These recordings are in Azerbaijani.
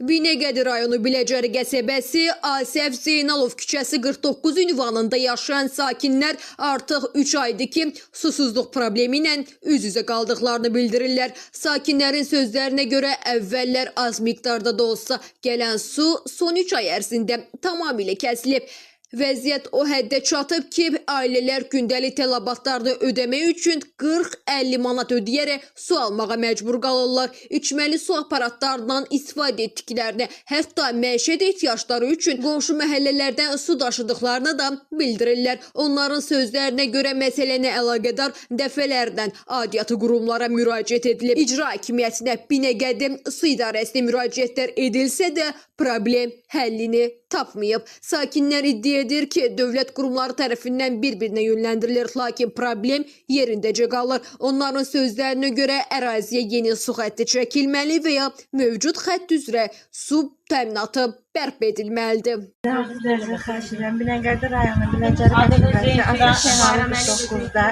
Binəqədi rayonu Biləcəri qəsəbəsi Asəf Zeynalov küçəsi 49 ünvanında yaşayan sakinlər artıq 3 aydır ki, susuzluq problemi ilə üz-üzə qaldıqlarını bildirirlər. Sakinlərin sözlərinə görə əvvəllər az miqdarda da olsa gələn su son 3 ay ərzində tamamilə kəsilib. Vəziyyət o həddə çatıb ki, ailələr gündəlik tələbatlarını ödəmək üçün 40-50 manat ödəyərək su almağa məcbur qalırlar. İçməli su aparatlarından istifadə etdiklərini, hətta məişət ehtiyacları üçün qonşu məhəllələrdən su daşıdıqlarını da bildirirlər. Onların sözlərinə görə məsələni əlaqədar dəfələrlə aidiyyatı qurumlara müraciət edilib. İcra hakimiyyətinə, Binəqədi su idarəsinə müraciətlər edilsə də problem həllini tapmayıb. Sakinlər iddia edir ki, dövlət qurumları tərəfindən bir-birinə yönləndirilir, lakin problem yerindəcə qalır. Onların sözlərinə görə əraziyə yeni su xətti çəkilməli və ya mövcud xətt üzrə su təminatı bərpa edilməlidir. Xahiş edirəm. Binəqədi rayonu Biləcəri qəsəbəsi Asəf Zeynalov 9-da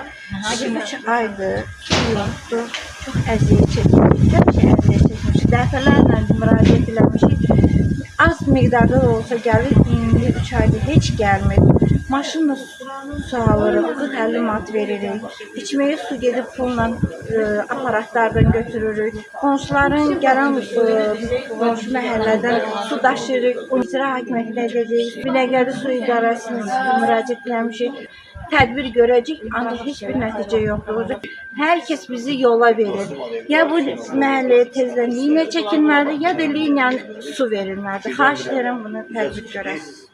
3 aydır su yoxdur. Çox əziyyət çəkmişik. Həmişə əziyyət çəkmişik. Dəfələrlə müraciət eləmişik. Az miqdarda da olsa gəlir, indi 3 aydır heç gəlmir. Maşınla su alırıq, 40-50 manat veririk. İçməyə su gedib pulla aparatlardan götürürük. Qonşuların gələn qonşu məhəllədən su daşıyırıq. İcra hakimiyyətinə edəcəyik. Binəqədi su idarəsinə müraciət eləmişik. Tədbir görəcək, ancaq heç bir nəticə yoxdur. Hər kəs bizi yola verir. Ya bu məhəlləyə tezdən liniya çəkilməlidir, ya da liniyanın su verilməlidir. Xahiş edirəm bunu tədbir görəsiniz.